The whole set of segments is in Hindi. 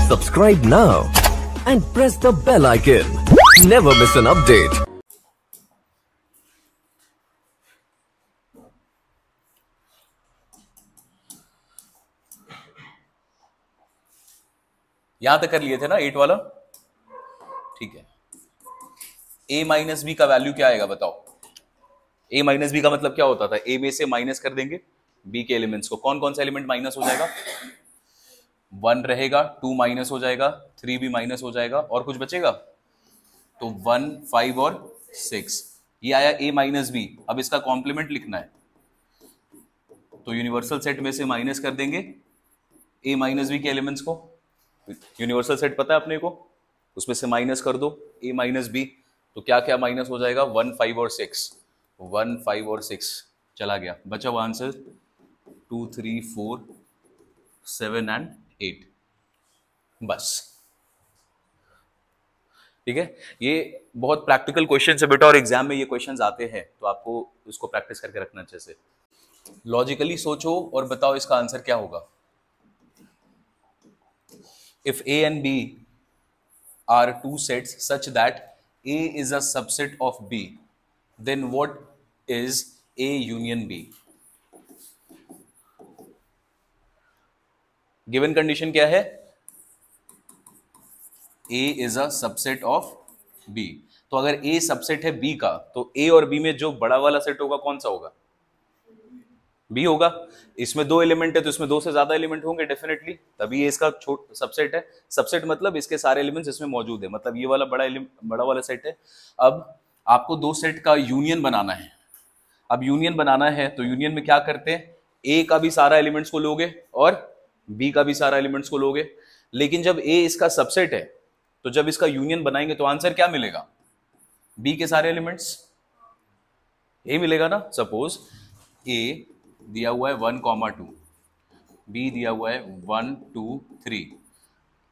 Subscribe now and press the bell icon. Never miss an update. यहां तक कर लिए थे ना 8 वाला, ठीक है। a माइनस बी का वैल्यू क्या आएगा बताओ। a माइनस बी का मतलब क्या होता था, a में से माइनस कर देंगे b के एलिमेंट्स को। कौन कौन सा एलिमेंट माइनस हो जाएगा, 1 रहेगा, 2 माइनस हो जाएगा, 3 भी माइनस हो जाएगा, और कुछ बचेगा तो 1, 5 और 6। ये आया a माइनस बी। अब इसका कॉम्प्लीमेंट लिखना है तो यूनिवर्सल सेट में से माइनस कर देंगे a माइनस बी के एलिमेंट्स को। यूनिवर्सल सेट पता है अपने को, उसमें से माइनस कर दो a माइनस बी, तो क्या क्या माइनस हो जाएगा, 1, 5 और 6। 1, 5 और 6 चला गया, बचा हुआ आंसर 2, 3, 4, 7 एंड 8। बस ठीक है। ये बहुत प्रैक्टिकल क्वेश्चन है बेटा, और एग्जाम में ये क्वेश्चंस आते हैं, तो आपको इसको प्रैक्टिस करके रखना अच्छे से। लॉजिकली सोचो और बताओ इसका आंसर क्या होगा। If A and B are two sets such that A is a subset of B, then what is A union B? Given condition क्या है, A is a subset of B। तो अगर A सबसेट है B का, तो A और B में जो बड़ा वाला सेट होगा कौन सा होगा, B होगा। इसमें 2 एलिमेंट है तो इसमें 2 से ज्यादा एलिमेंट होंगे डेफिनेटली, तभी ये इसका सबसेट है। सबसेट मतलब इसके सारे एलिमेंट्स इसमें मौजूद है, मतलब ये वाला बड़ा वाला सेट है। अब आपको 2 सेट का यूनियन बनाना है। अब यूनियन बनाना है तो यूनियन में क्या करते हैं, A का भी सारा एलिमेंट्स को लोगे और B का भी सारा एलिमेंट्स को लोगे। लेकिन जब A इसका सबसेट है तो जब इसका यूनियन बनाएंगे तो आंसर क्या मिलेगा, B के सारे एलिमेंट्स A मिलेगा ना। सपोज A दिया हुआ है 1, 2, B दिया हुआ है 1, 2, 3।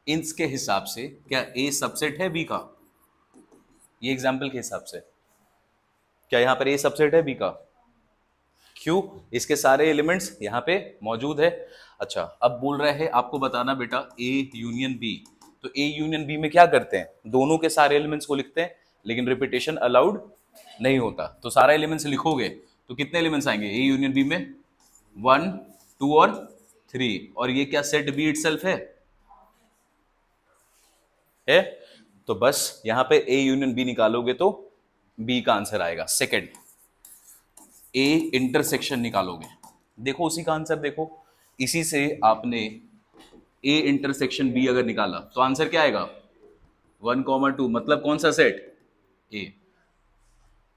इसके हिसाब से क्या A सबसेट है B का, ये एग्जाम्पल के हिसाब से क्या यहां पर A सबसेट है B का, क्यों, इसके सारे एलिमेंट्स यहां पे मौजूद है। अच्छा, अब बोल रहे हैं आपको बताना बेटा A यूनियन B। तो A यूनियन B में क्या करते हैं, दोनों के सारे एलिमेंट्स को लिखते हैं, लेकिन रिपीटेशन अलाउड नहीं होता। तो सारा एलिमेंट्स लिखोगे तो कितने एलिमेंट्स आएंगे A यूनियन B में, 1, 2 और 3। और ये क्या सेट B इटसेल्फ है? तो बस यहां पे A यूनियन B निकालोगे तो B का आंसर आएगा। सेकंड, A इंटरसेक्शन निकालोगे, देखो उसी का आंसर देखो। इसी से आपने A इंटरसेक्शन B अगर निकाला तो आंसर क्या आएगा, 1, 2, मतलब कौन सा सेट, A।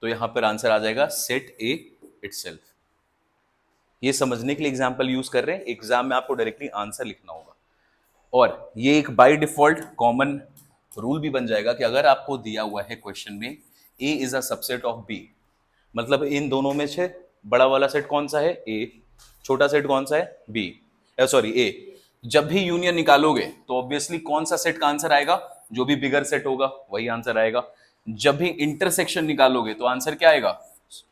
तो यहां पर आंसर आ जाएगा सेट A इटसेल्फ। ये समझने के लिए एग्जाम्पल यूज कर रहे हैं, एग्जाम में आपको डायरेक्टली आंसर लिखना होगा। और ये एक बाय डिफॉल्ट कॉमन रूल भी बन जाएगा कि अगर आपको दिया हुआ है क्वेश्चन में A is a subset of B, मतलब इन दोनों में से बड़ा वाला सेट कौन सा है, A, छोटा सेट कौन सा है, B, सॉरी A। जब भी यूनियन निकालोगे तो ऑब्वियसली कौन सा सेट का आंसर आएगा, जो भी बिगर सेट होगा वही आंसर आएगा। जब भी इंटरसेक्शन निकालोगे तो आंसर क्या आएगा,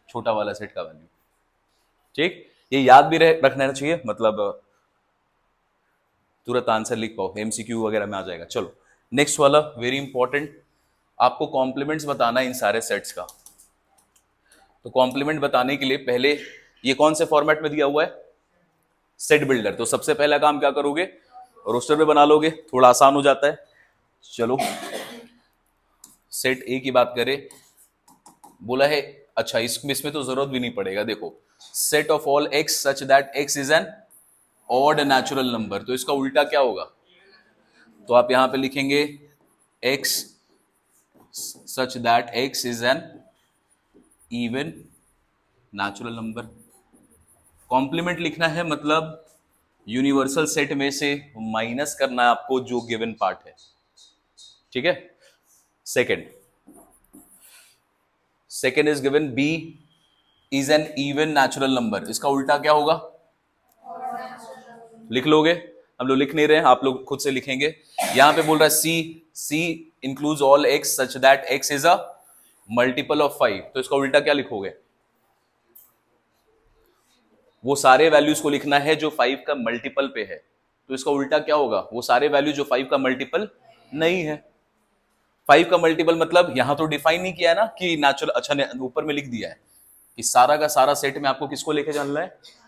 छोटा वाला सेट का वैल्यू। ठीक, ये याद भी रखना चाहिए, मतलब तुरंत आंसर लिख पाओ, MCQ वगैरह में आ जाएगा। चलो नेक्स्ट वाला वेरी इंपॉर्टेंट, आपको कॉम्प्लीमेंट्स बताना है इन सारे सेट्स का। तो कॉम्प्लीमेंट बताने के लिए पहले ये कौन से फॉर्मेट में दिया हुआ है, सेट बिल्डर। तो सबसे पहला काम क्या करोगे, रोस्टर में बना लोगे, थोड़ा आसान हो जाता है। चलो सेट A की बात करें, बोला है, अच्छा इसमें तो जरूरत भी नहीं पड़ेगा। देखो, set of all x such that x is N odd natural number, तो इसका उल्टा क्या होगा, तो आप यहां पे लिखेंगे x such that x is an even natural number. Complement लिखना है, मतलब यूनिवर्सल सेट में से माइनस करना है आपको जो गिवन पार्ट है, ठीक है। Second is given B is an even natural number, इसका उल्टा क्या होगा, लिख लोगे, हम लोग लिख नहीं रहे हैं, आप लोग खुद से लिखेंगे। यहां पे बोल रहा है C includes all x such that x is a multiple of 5, तो इसका उल्टा क्या लिखोगे, वो सारे वैल्यूज को लिखना है जो 5 का मल्टीपल पे है। तो इसका उल्टा क्या होगा, वो सारे वैल्यू जो 5 का मल्टीपल नहीं है। 5 का मल्टीपल मतलब यहां तो डिफाइन नहीं किया है ना कि नेचुरल, अच्छा ऊपर में लिख दिया है कि सारा का सारा सेट में आपको किसको लेके जाना है,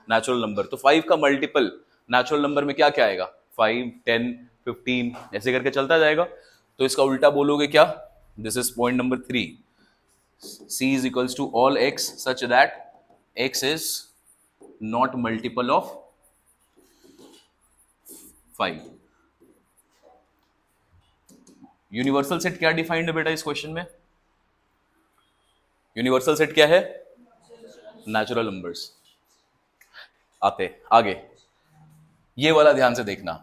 नेचुरल नंबर। तो 5 का मल्टीपल नेचुरल नंबर में क्या क्या आएगा, 5, 10, 15 ऐसे करके चलता जाएगा। तो इसका उल्टा बोलोगे क्या, this is point number 3, C is equals to all x such that x is not multiple of 5। Universal set क्या डिफाइंड है बेटा इस क्वेश्चन में, यूनिवर्सल सेट क्या है, नेचुरल नंबर्स। आते आगे, ये वाला ध्यान से देखना,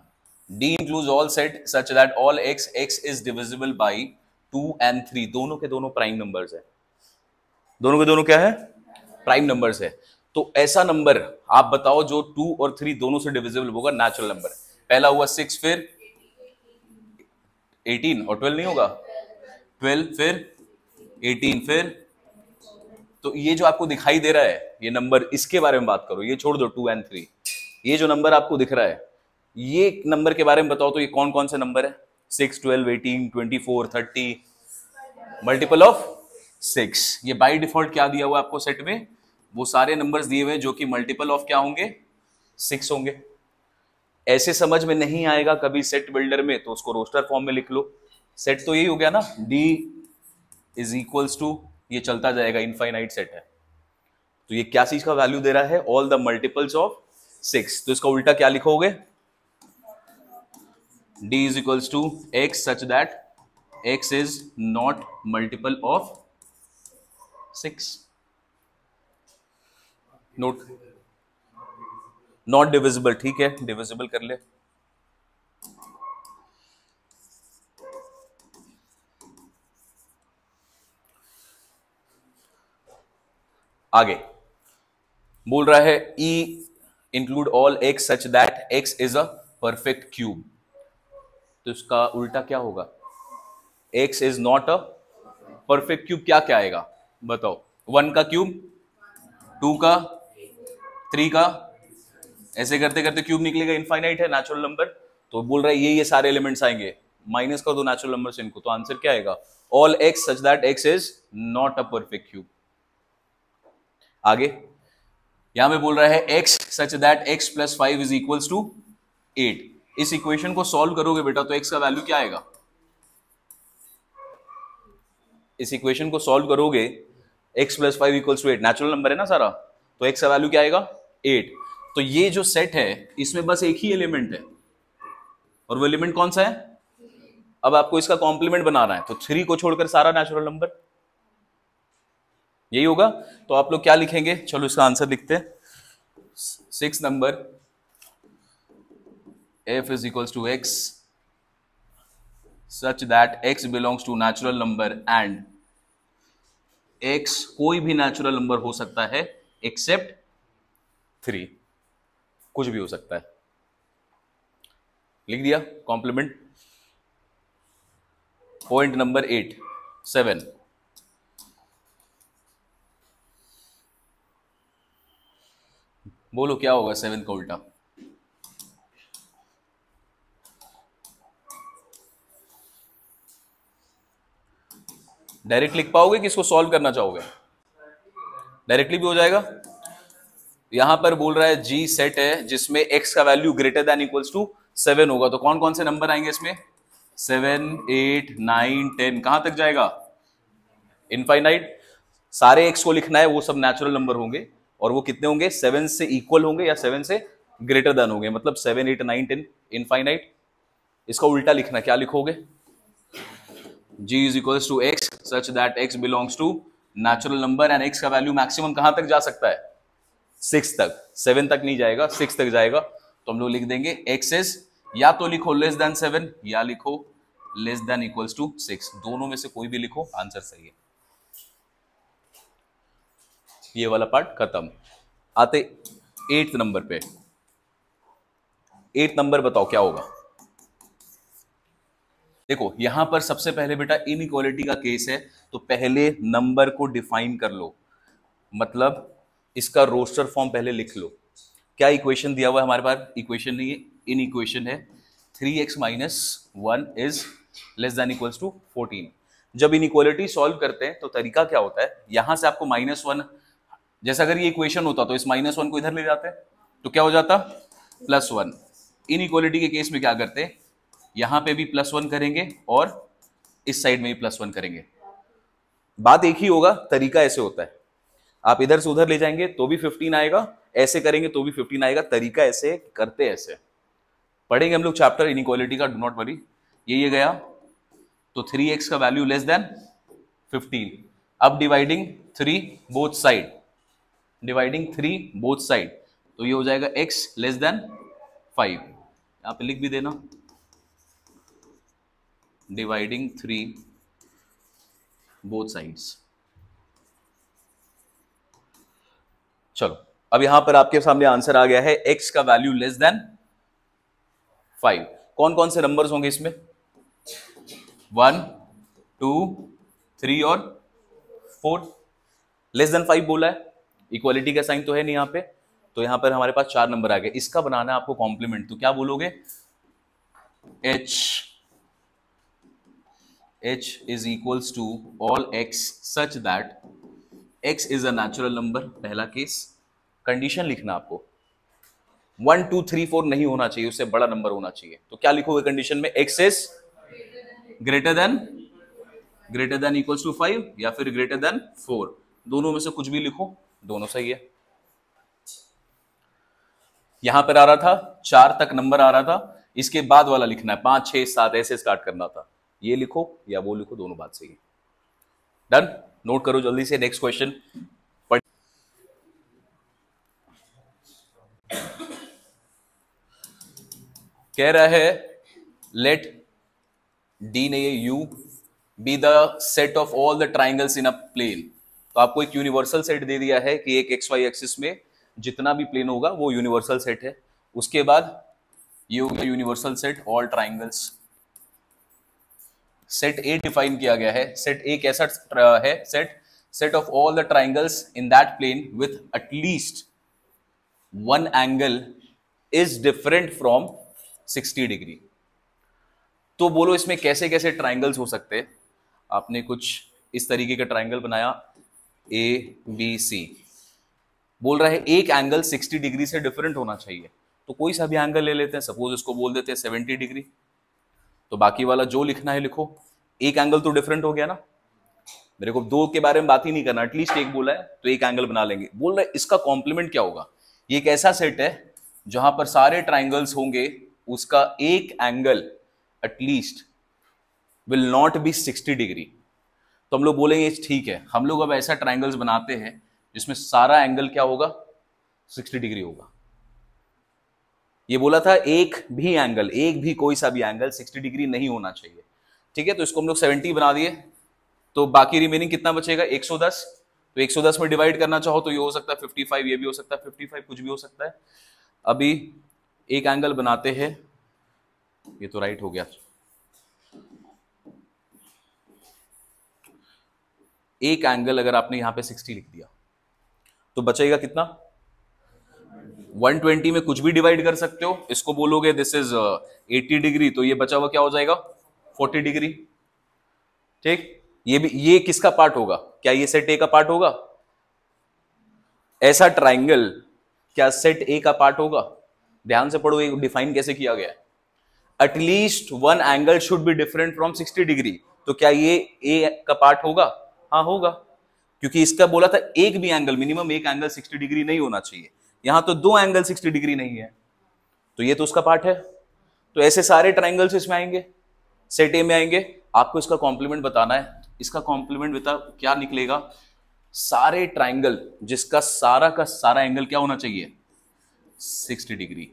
D includes all set such that all x is divisible by 2 and 3, दोनों के दोनों प्राइम नंबर्स है, दोनों के दोनों क्या है, प्राइम नंबर्स है। तो ऐसा नंबर आप बताओ जो 2 और 3 दोनों से डिविजिबल होगा, नेचुरल नंबर। पहला हुआ 6, फिर 18 और 12 नहीं होगा, 12 फिर 18 फिर, तो ये जो आपको दिखाई दे रहा है ये नंबर, इसके बारे में बात करो, ये छोड़ दो 2 and 3। ये जो नंबर आपको दिख रहा है, ये नंबर के बारे में बताओ तो ये कौन कौन से नंबर है, 6, 12, 18, 24, 30, मल्टीपल ऑफ 6। ये बाय डिफॉल्ट क्या दिया हुआ आपको सेट में, वो सारे नंबर्स दिए हुए जो कि मल्टीपल ऑफ क्या होंगे, 6 होंगे। ऐसे समझ में नहीं आएगा कभी सेट बिल्डर में, तो उसको रोस्टर फॉर्म में लिख लो। सेट तो यही हो गया ना, D इज इक्वल्स टू, ये चलता जाएगा, इनफाइनाइट सेट है। तो ये क्या चीज का वैल्यू दे रहा है, ऑल द मल्टीपल्स ऑफ 6। तो इसका उल्टा क्या लिखोगे, D is equals to x such that x is not multiple of 6। Note, not divisible, ठीक है, डिविजिबल कर ले। आगे बोल रहा है E include all x such that x is a perfect cube. तो इसका उल्टा क्या होगा, x is not a perfect cube, क्या क्या आएगा बताओ, 1 का क्यूब, 2 का, 3 का, ऐसे करते करते क्यूब निकलेगा, इनफाइनाइट है, नेचुरल नंबर। तो बोल रहा है ये सारे एलिमेंट्स आएंगे, माइनस कर दो नेचुरल नंबर से इनको, तो आंसर क्या आएगा, all x such that x is not a perfect cube. आगे यहां में बोल रहा है x such that x plus 5 is equals to 8। इस इक्वेशन को सॉल्व करोगे बेटा तो x का वैल्यू क्या आएगा, इस इक्वेशन को सॉल्व करोगे x plus 5 equals to 8, natural number है ना सारा, तो x का वैल्यू क्या आएगा 8। तो ये जो सेट है इसमें बस एक ही एलिमेंट है, और वो एलिमेंट कौन सा है, अब आपको इसका कॉम्प्लीमेंट बनाना है, तो 3 को छोड़कर सारा नेचुरल नंबर, यही होगा। तो आप लोग क्या लिखेंगे, चलो इसका आंसर लिखते हैं। 6 number f is equals to x such that x belongs to natural number and x कोई भी नेचुरल नंबर हो सकता है एक्सेप्ट 3, कुछ भी हो सकता है, लिख दिया कॉम्प्लीमेंट। पॉइंट नंबर 7, बोलो क्या होगा 7 का उल्टा, डायरेक्ट लिख पाओगे कि इसको सॉल्व करना चाहोगे, डायरेक्टली भी हो जाएगा। यहां पर बोल रहा है G सेट है जिसमें x का value greater than equals to 7 होगा, तो कौन कौन से नंबर आएंगे इसमें, 7, 8, 9, 10, कहां तक जाएगा, इनफाइनाइट। सारे x को लिखना है, वो सब नेचुरल नंबर होंगे, और वो कितने होंगे, 7 से इक्वल होंगे या 7 से ग्रेटर देन होंगे, मतलब 7, 8, 9, 10, इनफाइनाइट। इसका उल्टा लिखना, क्या लिखोगे, G is equals to x such that x belongs to natural number and x का वैल्यू मैक्सिमम कहां तक जा सकता है, 6 तक, 7 तक नहीं जाएगा, 6 तक जाएगा। तो हम लोग लिख देंगे x is, या तो लिखो लेस देन 7 या लिखो लेस देन इक्वल्स टू 6, दोनों में से कोई भी लिखो, आंसर सही है। ये वाला पार्ट खत्म। आते 8th नंबर पे, 8th नंबर बताओ क्या होगा। देखो यहां पर सबसे पहले बेटा इनइक्वालिटी का केस है, तो पहले नंबर को डिफाइन कर लो, मतलब इसका रोस्टर फॉर्म पहले लिख लो। क्या इक्वेशन दिया हुआ है हमारे पास, इक्वेशन नहीं है, इन इक्वेशन है 3x minus 1 is less than equals to 14। जब इनइक्वालिटी सॉल्व करते हैं तो तरीका क्या होता है, यहां से आपको -1, जैसा अगर ये इक्वेशन होता तो इस -1 को इधर ले जाते तो क्या हो जाता +1। इनइक्वालिटी के केस में क्या करते हैं, यहां पे भी +1 करेंगे और इस साइड में भी +1 करेंगे। बात एक ही होगा, तरीका ऐसे होता है, आप इधर से उधर ले जाएंगे तो भी 15 आएगा, ऐसे करेंगे तो भी 15 आएगा। तरीका ऐसे करते, ऐसे पढ़ेंगे हम लोग चैप्टर इनइक्वालिटी का, डू नॉट वरी। ये गया तो 3x का वैल्यू लेस देन 15। अब dividing 3 both side, dividing 3 both side, तो ये हो जाएगा x लेस देन 5। यहां पे लिख भी देना, डिवाइडिंग 3 बोथ साइड्स। चलो अब यहां पर आपके सामने आंसर आ गया है, x का वैल्यू लेस देन 5। कौन कौन से नंबर्स होंगे इसमें, 1 2 3 और 4। लेस देन 5 बोला है, इक्वालिटी का साइन तो है नहीं यहां पे, तो यहां पर हमारे पास 4 नंबर आ गए। इसका बनाना है आपको कॉम्प्लीमेंट, तो क्या बोलोगे, h is equals to all x such that x is a natural number। पहला केस, कंडीशन लिखना आपको 1 2 3 4 नहीं होना चाहिए, उससे बड़ा नंबर होना चाहिए। तो क्या लिखोगे कंडीशन में, x is greater than equals to 5 या फिर ग्रेटर देन 4, दोनों में से कुछ भी लिखो, दोनों सही है। यहां पर आ रहा था 4 तक नंबर आ रहा था, इसके बाद वाला लिखना है 5 6 7 ऐसे स्टार्ट करना था। ये लिखो या वो लिखो, दोनों बात सही है। डन, नोट करो जल्दी से, नेक्स्ट क्वेश्चन पढ़। कह रहा है लेट डी ने U be the set of all the triangles in a plane. तो आपको एक यूनिवर्सल सेट दे दिया है कि एक एक्स वाई एक्सिस में जितना भी प्लेन होगा वो यूनिवर्सल सेट है। उसके बाद ये हो गया universal set all triangles. Set A define किया गया है, सेट ए कैसा है, set of all the triangles in that plane with at least one angle is different from 60 degree. तो बोलो इसमें कैसे कैसे ट्राइंगल्स हो सकते हैं। आपने कुछ इस तरीके का ट्राइंगल बनाया, ए बी सी, बोल रहा है एक एंगल 60 डिग्री से डिफरेंट होना चाहिए। तो कोई सा भी एंगल ले लेते हैं, सपोज इसको बोल देते हैं 70 डिग्री, तो बाकी वाला जो लिखना है लिखो। एक एंगल तो डिफरेंट हो गया ना, मेरे को दो के बारे में बात ही नहीं करना, एटलीस्ट एक बोला है तो एक एंगल बना लेंगे। बोल रहे इसका कॉम्प्लीमेंट क्या होगा, ये एक ऐसा सेट है जहां पर सारे ट्राइंगल्स होंगे, उसका एक angle at least will not be 60 degree. तो हम लोग बोलेंगे ठीक है, हम लोग अब ऐसा ट्राइंगल्स बनाते हैं जिसमें सारा एंगल क्या होगा, 60 डिग्री होगा। ये बोला था एक भी कोई सा भी एंगल 60 डिग्री नहीं होना चाहिए। ठीक है, तो इसको हम लोग 70 बना दिए, तो बाकी रिमेनिंग कितना बचेगा, 110। तो 110 में डिवाइड करना चाहो तो ये हो सकता है 55, ये भी हो सकता है 55, कुछ भी हो सकता है। अभी एक एंगल बनाते हैं, ये तो राइट हो गया। एक एंगल अगर आपने यहां पे 60 लिख दिया तो बचेगा कितना, 120 में कुछ भी डिवाइड कर सकते हो। इसको बोलोगे दिस इज 80 डिग्री, तो ये बचा हुआ क्या हो जाएगा, 40 डिग्री। ठीक, ये भी, ये किसका पार्ट होगा, क्या ये सेट ए का पार्ट होगा, ऐसा ट्राइंगल क्या सेट ए का पार्ट होगा। ध्यान से पढ़ो, ये डिफाइन कैसे किया गया है, at least one angle should be different from 60 degree. तो क्या ये ए का पार्ट होगा, हाँ होगा, क्योंकि इसका बोला था एक भी एंगल, मिनिमम एक एंगल 60 डिग्री नहीं होना चाहिए। यहां तो दो एंगल 60 डिग्री नहीं है, तो ये तो उसका पार्ट है। तो ऐसे सारे ट्राइंगल्स इसमें आएंगे, सेट ए में आएंगे। आपको इसका कॉम्प्लीमेंट बताना है। इसका कॉम्प्लीमेंट बता क्या निकलेगा, सारे ट्राइंगल जिसका सारा का सारा एंगल क्या होना चाहिए, 60 डिग्री।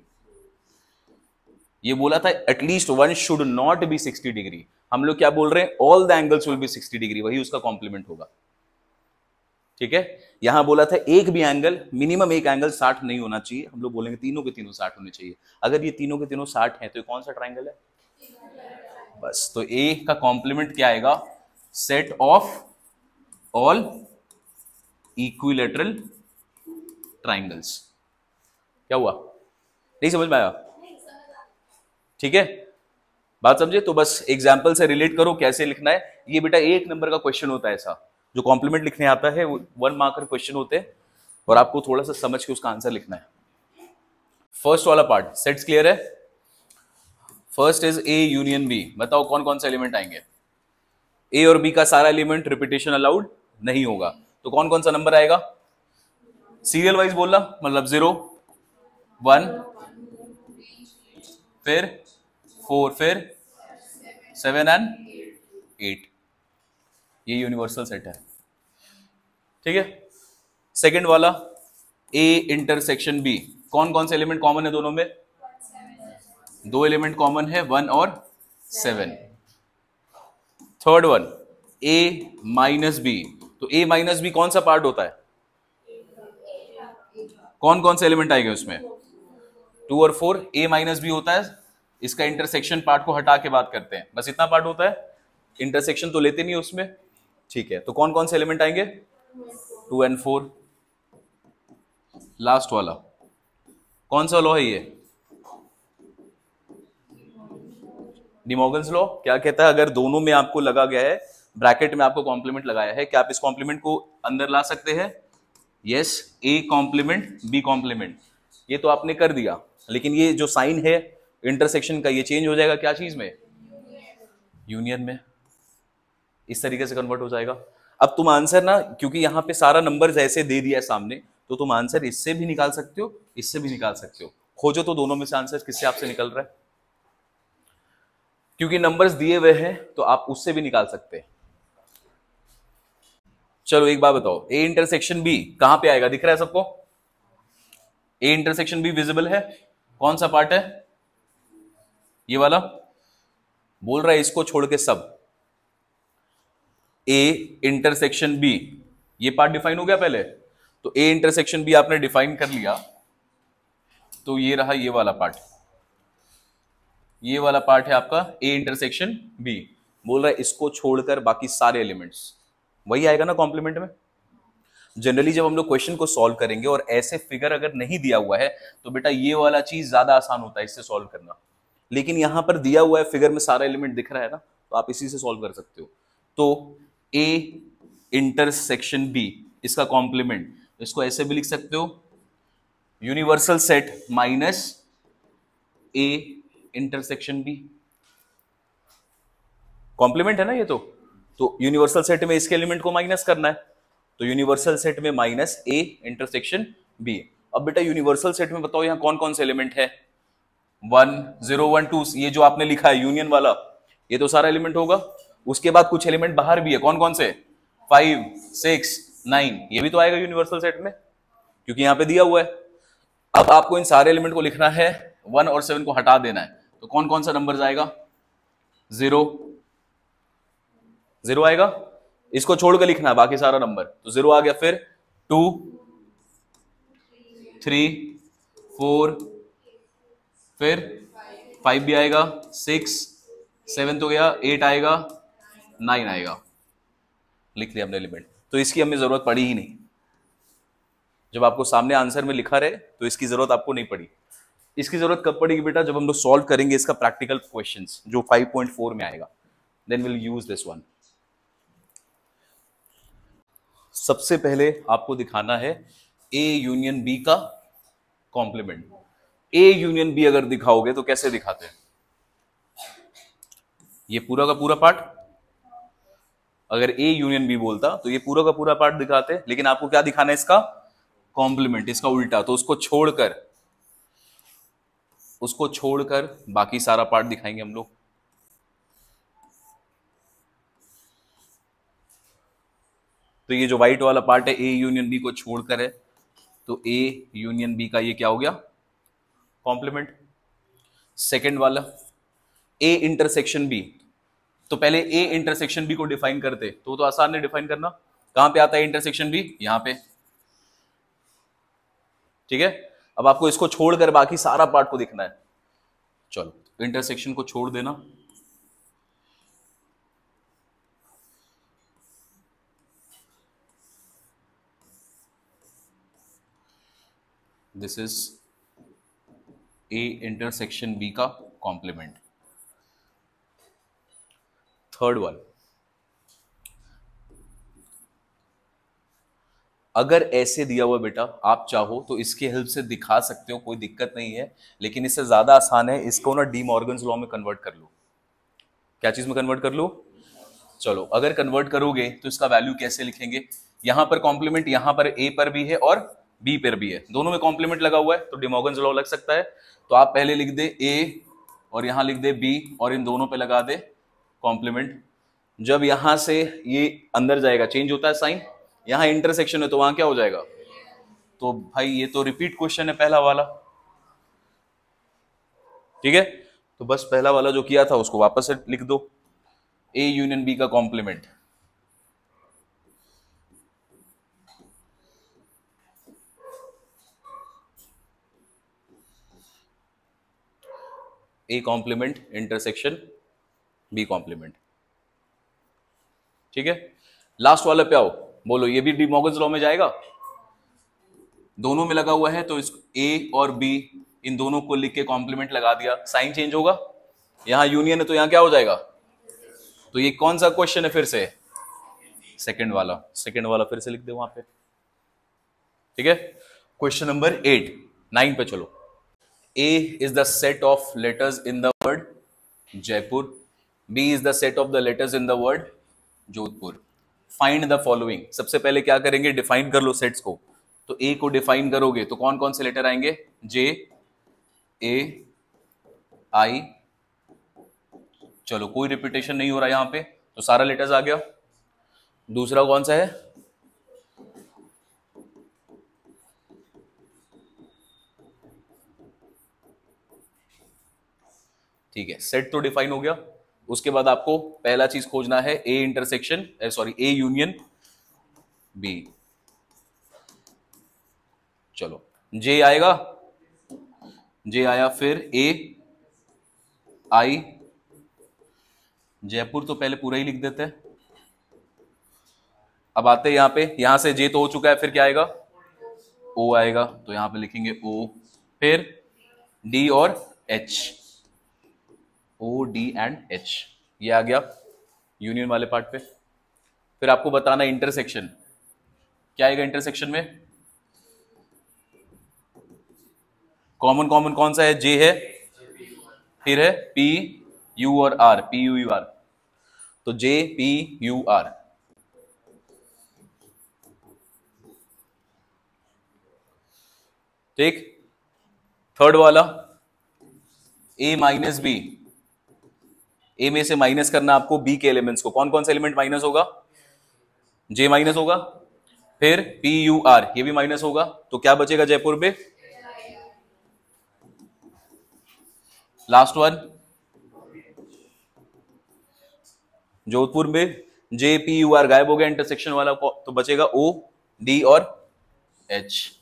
ये बोला था at least one should not be 60 degree, हम लोग क्या बोल रहे हैं, all the angles will be 60 degree, वही उसका कॉम्प्लीमेंट होगा। ठीक है, यहां बोला था एक भी एंगल, मिनिमम एक एंगल 60 नहीं होना चाहिए, हम लोग बोलेंगे तीनों के तीनों 60 होने चाहिए। अगर ये तीनों के तीनों 60 हैं तो ये कौन सा ट्राइंगल है, बस। तो ए का कॉम्प्लीमेंट क्या आएगा, set of all equilateral triangles. क्या हुआ, नहीं समझ में आया, ठीक है, बात समझे? तो बस एग्जाम्पल से रिलेट करो कैसे लिखना है। ये बेटा 1 नंबर का क्वेश्चन होता है, ऐसा जो कॉम्प्लीमेंट लिखने आता है 1 मार्कर क्वेश्चन होते हैं, और आपको थोड़ा सा समझ के उसका आंसर लिखना है। फर्स्ट वाला पार्ट सेट्स क्लियर है? First is A union B. बताओ कौन कौन से एलिमेंट आएंगे? ए और बी का सारा एलिमेंट रिपीटेशन अलाउड नहीं होगा, तो कौन कौन सा नंबर आएगा? सीरियल वाइज बोलना, मतलब 0 1 फिर 4 फिर 7 एंड 8। ये यूनिवर्सल सेट है, ठीक है। सेकंड वाला ए इंटरसेक्शन बी, कौन कौन से एलिमेंट कॉमन है दोनों में? 2 एलिमेंट कॉमन है, 1 और 7। थर्ड वन ए माइनस बी, तो ए माइनस बी कौन सा पार्ट होता है? कौन कौन से एलिमेंट आएंगे उसमें? 2 और 4। ए माइनस बी होता है, इसका इंटरसेक्शन पार्ट को हटा के बात करते हैं, बस इतना पार्ट होता है, इंटरसेक्शन तो लेते नहीं उसमें, ठीक है। तो कौन कौन से एलिमेंट आएंगे? 2 एंड 4। लास्ट वाला कौन सा लॉ है ये? D Morgan's law. क्या कहता है? अगर दोनों में आपको लगा गया है, ब्रैकेट में आपको कॉम्प्लीमेंट लगाया है, क्या आप इस कॉम्प्लीमेंट को अंदर ला सकते हैं? Yes, A complement B complement. ये तो आपने कर दिया, लेकिन ये जो साइन है इंटरसेक्शन का, ये चेंज हो जाएगा क्या चीज में? यूनियन में। इस तरीके से कन्वर्ट हो जाएगा। अब तुम आंसर ना, क्योंकि यहां पे सारा नंबर ऐसे दे दिया है सामने, तो तुम आंसर इससे भी निकाल सकते हो, इससे भी निकाल सकते हो। खोजो तो दोनों में से आंसर किससे आपसे निकल रहा है, क्योंकि नंबर्स दिए हुए हैं तो आप उससे भी निकाल सकते हैं। चलो एक बात बताओ, ए इंटरसेक्शन बी कहां पे आएगा? दिख रहा है सबको? ए इंटरसेक्शन बी विजिबल है? कौन सा पार्ट है? ये वाला। बोल रहा है इसको छोड़ के सब। ए इंटरसेक्शन बी, ये पार्ट डिफाइन हो गया पहले, तो ए इंटरसेक्शन बी आपने डिफाइन कर लिया, तो ये रहा ये वाला पार्ट। ये वाला पार्ट है आपका ए इंटरसेक्शन बी। बोल रहा है इसको छोड़कर बाकी सारे एलिमेंट्स, वही आएगा ना कॉम्प्लीमेंट में। जनरली जब हम लोग क्वेश्चन को सॉल्व करेंगे और ऐसे फिगर अगर नहीं दिया हुआ है, तो बेटा ये वाला चीज ज्यादा आसान होता है इससे सॉल्व करना, लेकिन यहां पर दिया हुआ है, फिगर में सारा एलिमेंट दिख रहा है ना, तो आप इसी से सॉल्व कर सकते हो। तो ए इंटरसेक्शन बी, इसका कॉम्प्लीमेंट, इसको ऐसे भी लिख सकते हो, universal set minus A intersection B. Complement है ना ये तो यूनिवर्सल सेट में इसके एलिमेंट को माइनस करना है, तो यूनिवर्सल सेट में माइनस ए इंटरसेक्शन बी। अब बेटा यूनिवर्सल सेट में बताओ यहां कौन कौन से एलिमेंट है? 1 0 1 2, ये जो आपने लिखा है यूनियन वाला, ये तो सारा एलिमेंट होगा। उसके बाद कुछ एलिमेंट बाहर भी है, कौन कौन से? 5 6 9, ये भी तो आएगा यूनिवर्सल सेट में, क्योंकि यहां पे दिया हुआ है। अब आपको इन सारे एलिमेंट को लिखना है, 1 और 7 को हटा देना है, तो कौन कौन सा नंबर आएगा? 0 0 आएगा, इसको छोड़कर लिखना है बाकी सारा नंबर, तो 0 आ गया। फिर 2 3 4, फिर 5 भी आएगा, 6 7 तो गया, 8 आएगा, 9 आएगा। लिख लिया हमने एलिमेंट, तो इसकी हमें जरूरत पड़ी ही नहीं। जब आपको सामने आंसर में लिखा रहे तो इसकी जरूरत आपको नहीं पड़ी। इसकी जरूरत कब पड़ेगी बेटा? जब हम लोग सॉल्व करेंगे इसका प्रैक्टिकल क्वेश्चंस, जो 5.4 में आएगा, then will use this one. सबसे पहले आपको दिखाना है ए यूनियन बी का कॉम्प्लीमेंट। ए यूनियन बी अगर दिखाओगे तो कैसे दिखाते हैं? ये पूरा का पूरा पार्ट, अगर ए यूनियन बी बोलता तो ये पूरा का पूरा पार्ट दिखाते, लेकिन आपको क्या दिखाना है? इसका कॉम्प्लीमेंट, इसका उल्टा, तो उसको छोड़कर बाकी सारा पार्ट दिखाएंगे हम लोग। तो ये जो व्हाइट वाला पार्ट है ए यूनियन बी को छोड़कर है, तो ए यूनियन बी का ये क्या हो गया? कॉम्प्लीमेंट। सेकेंड वाला ए इंटरसेक्शन बी, तो पहले ए इंटरसेक्शन बी को डिफाइन करते, तो आसान है डिफाइन करना। कहां पे आता है इंटरसेक्शन बी? यहां पे, ठीक है। अब आपको इसको छोड़कर बाकी सारा पार्ट को दिखना है। चलो इंटरसेक्शन को छोड़ देना, this is A intersection B का कॉम्प्लीमेंट। थर्ड वन, अगर ऐसे दिया हुआ बेटा, आप चाहो तो इसकी हेल्प से दिखा सकते हो, कोई दिक्कत नहीं है, लेकिन इससे ज्यादा आसान है, इसको ना डी मॉर्गन्स लॉ में कन्वर्ट कर लो। क्या चीज में कन्वर्ट कर लो? चलो, अगर कन्वर्ट करोगे तो इसका वैल्यू कैसे लिखेंगे? यहां पर कॉम्प्लीमेंट यहां पर ए पर भी है और बी पर भी है, दोनों में कॉम्प्लीमेंट लगा हुआ है, तो डी मॉर्गन्स लॉ लग सकता है। तो आप पहले लिख दे ए और यहां लिख दे बी और इन दोनों पे लगा दे कॉम्प्लीमेंट। जब यहां से ये अंदर जाएगा, चेंज होता है साइन, यहां इंटरसेक्शन है तो वहां क्या हो जाएगा? तो भाई ये तो रिपीट क्वेश्चन है पहला वाला, ठीक है। तो बस पहला वाला जो किया था उसको वापस से लिख दो, ए यूनियन बी का complement. A complement intersection B complement, ठीक है। लास्ट वाला पे आओ, बोलो ये भी डी मॉर्गन्स लॉ में जाएगा? दोनों में लगा हुआ है तो इस ए और बी इन दोनों को लिख के कॉम्प्लीमेंट लगा दिया, साइन चेंज होगा, यहां यूनियन है तो यहां क्या हो जाएगा? तो ये कौन सा क्वेश्चन है फिर से? सेकंड वाला, सेकंड वाला फिर से लिख दे वहां पे, ठीक है। क्वेश्चन नंबर 8, 9 पे चलो। A is the set of letters in the word Jaipur. B is the set of the letters in the word Jodhpur. Find the following. सबसे पहले क्या करेंगे? डिफाइन कर लो सेट्स को। तो A को डिफाइन करोगे तो कौन कौन से लेटर आएंगे? J, A, I। चलो, कोई रिपीटेशन नहीं हो रहा यहां पे, तो सारा लेटर्स आ गया। दूसरा कौन सा है? ठीक है, सेट तो डिफाइन हो गया। उसके बाद आपको पहला चीज खोजना है A intersection, sorry A union B. चलो, जे आएगा, जे आया, फिर ए आई, जयपुर तो पहले पूरा ही लिख देते हैं। अब आते हैं यहां पे, यहां से जे तो हो चुका है, फिर क्या आएगा? ओ आएगा, तो यहां पे लिखेंगे ओ, फिर डी और H, O D and H, ये आ गया यूनियन वाले पार्ट पे। फिर आपको बताना इंटरसेक्शन क्या आएगा। इंटरसेक्शन में कॉमन कॉमन कौन सा है? जे है, फिर है पी यू और R, P U U R, तो जे पी यू आर। ठीक। थर्ड वाला ए माइनस बी, ए में से माइनस करना आपको बी के एलिमेंट्स को। कौन कौन से एलिमेंट माइनस होगा? जे माइनस होगा, फिर पी यू आर ये भी माइनस होगा, तो क्या बचेगा जयपुर में? लास्ट वन जोधपुर में जे पी यू आर गायब हो गया इंटरसेक्शन वाला, तो बचेगा ओ डी और एच।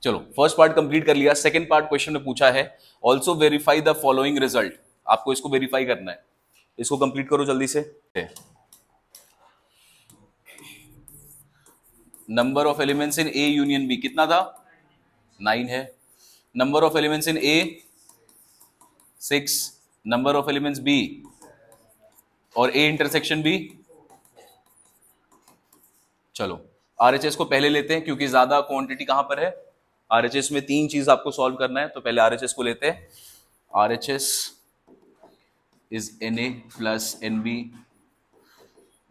चलो, फर्स्ट पार्ट कंप्लीट कर लिया। सेकंड पार्ट क्वेश्चन में पूछा है also verify the following result. आपको इसको वेरीफाई करना है, इसको कंप्लीट करो जल्दी से। Number of elements in A union B कितना था? 9 है। Number of elements in A 6, number of elements B और ए इंटरसेक्शन बी। चलो, आरएचएस को पहले लेते हैं क्योंकि ज्यादा क्वांटिटी कहां पर है? आरएचएस में 3 चीज आपको सॉल्व करना है, तो पहले आरएचएस को लेते हैं। RHS is NA plus NB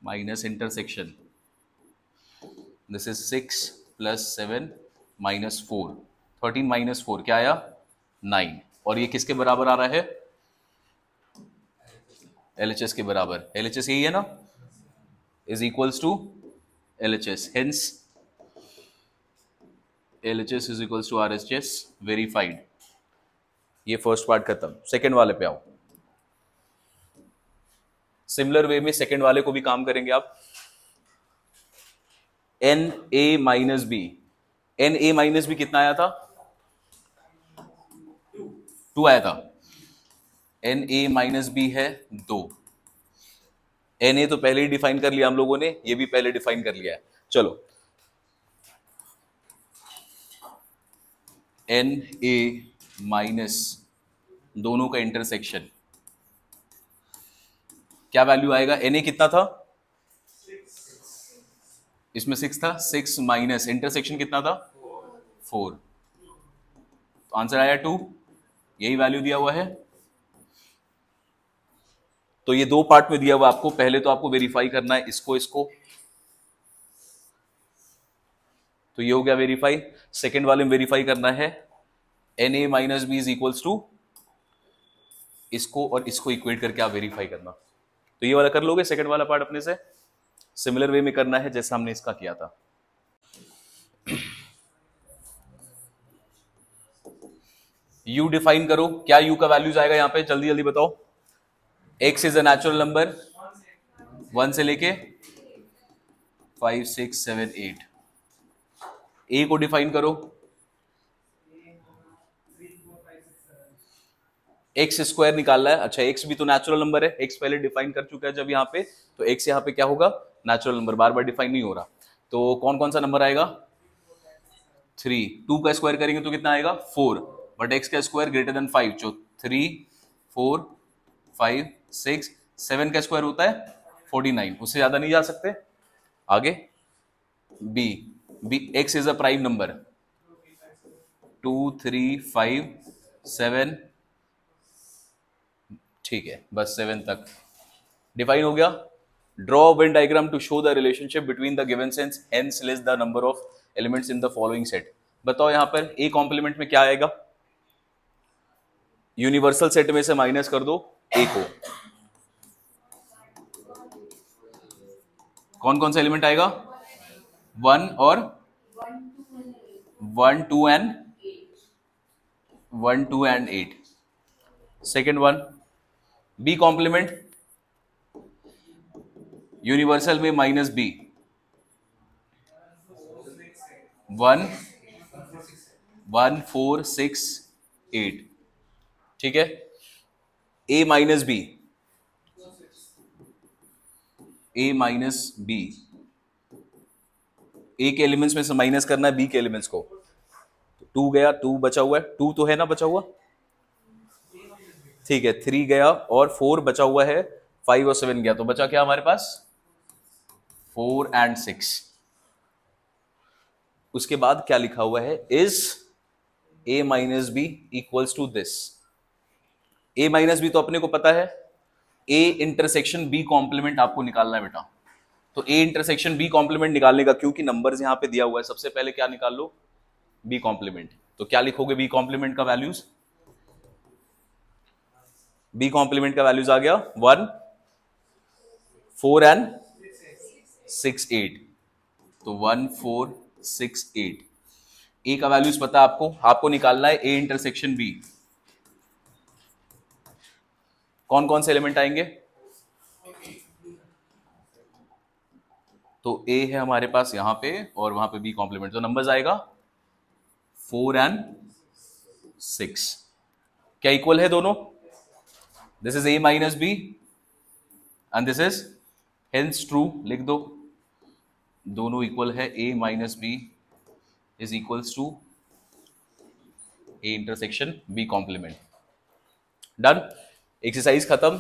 minus intersection, this is 6 plus 7 minus 4, 13 minus 4 क्या आया? 9। और ये किसके बराबर आ रहा है? एलएचएस के बराबर। एलएचएस यही है ना, is equals to LHS, hence LHS is equals to RHS, verified। ये फर्स्ट पार्ट खत्म। सेकंड वाले पे आओ। सिमिलर वे में सेकंड वाले को भी काम करेंगे आप। N A minus B, N A minus B कितना आया था? 2 आया था। एन ए माइनस बी है 2। एन ए तो पहले ही डिफाइन कर लिया हम लोगों ने, ये भी पहले डिफाइन कर लिया है। चलो, एन ए माइनस दोनों का इंटरसेक्शन, क्या वैल्यू आएगा? Na कितना था? इसमें 6 था, 6 माइनस इंटरसेक्शन कितना था? 4। तो आंसर आया 2, यही वैल्यू दिया हुआ है। तो ये दो पार्ट में दिया हुआ आपको, पहले तो आपको वेरीफाई करना है इसको इसको, तो ये हो गया वेरीफाई। सेकेंड वाले में वेरीफाई करना है Na minus B is equals to इसको और इसको इक्वेट करके आप वेरीफाई करना। तो ये वाला कर लोगे सेकेंड वाला पार्ट अपने से, सिमिलर वे में करना है जैसा हमने इसका किया था। u डिफाइन करो, क्या u का वैल्यूज आएगा यहां पे, जल्दी जल्दी बताओ। x is a natural number 1 से लेके 5 6 7 8। a को डिफाइन करो, एक्स स्क्वायर निकालना है। अच्छा x भी तो नेचुरल नंबर है, x पहले डिफाइन कर चुका है जब यहाँ पे, तो x यहाँ पे क्या होगा? नेचुरल नंबर, बार बार डिफाइन नहीं हो रहा। तो कौन कौन सा नंबर आएगा? 3। 2 का स्क्वायर करेंगे तो कितना आएगा? 4, बट x का स्क्वायर ग्रेटर देन 5, जो 3 4 5 6 7 का स्क्वायर होता है 49, उससे ज्यादा नहीं जा सकते। आगे b, x is a prime number 2 3 5 7, ठीक है, बस 7 तक डिफाइन हो गया। Draw Venn diagram to show the relationship between the given sets, hence list the number of elements in the following set. बताओ यहां पर ए कॉम्प्लीमेंट में क्या आएगा? यूनिवर्सल सेट में से माइनस कर दो ए को, कौन कौन सा एलिमेंट आएगा? 1 और 1 2 and 8। Second one B complement, universal में माइनस बी, 1 1 4 6 8, ठीक है। A minus B, A minus B, A के एलिमेंट्स में से माइनस करना है बी के एलिमेंट्स को। 2 गया, 2 बचा हुआ है, 2 तो है ना बचा हुआ, ठीक है। 3 गया और 4 बचा हुआ है, 5 और 7 गया, तो बचा क्या हमारे पास? 4 एंड 6। उसके बाद क्या लिखा हुआ है? Is a minus B equals to this. a minus B तो अपने को पता है, a इंटरसेक्शन b कॉम्प्लीमेंट आपको निकालना है बेटा। तो a इंटरसेक्शन b कॉम्प्लीमेंट निकालने का, क्योंकि नंबर्स यहां पे दिया हुआ है, सबसे पहले क्या निकाल लो? b complement. तो क्या लिखोगे b कॉम्प्लीमेंट का वैल्यूज? b कॉम्प्लीमेंट का वैल्यूज आ गया 1 4 एंड 6 8। तो 1 4 6 8। ए का वैल्यूज पता है आपको, आपको निकालना है ए इंटरसेक्शन बी। कौन कौन से एलिमेंट आएंगे? तो ए है हमारे पास यहां पे और वहां पे बी कॉम्प्लीमेंट, तो नंबर्स आएगा 4 एंड 6। क्या इक्वल है दोनों? This is a minus B and this is hence true, लिख दो। दोनों इक्वल है, a minus B is equals to a intersection b complement. Done, exercise खत्म।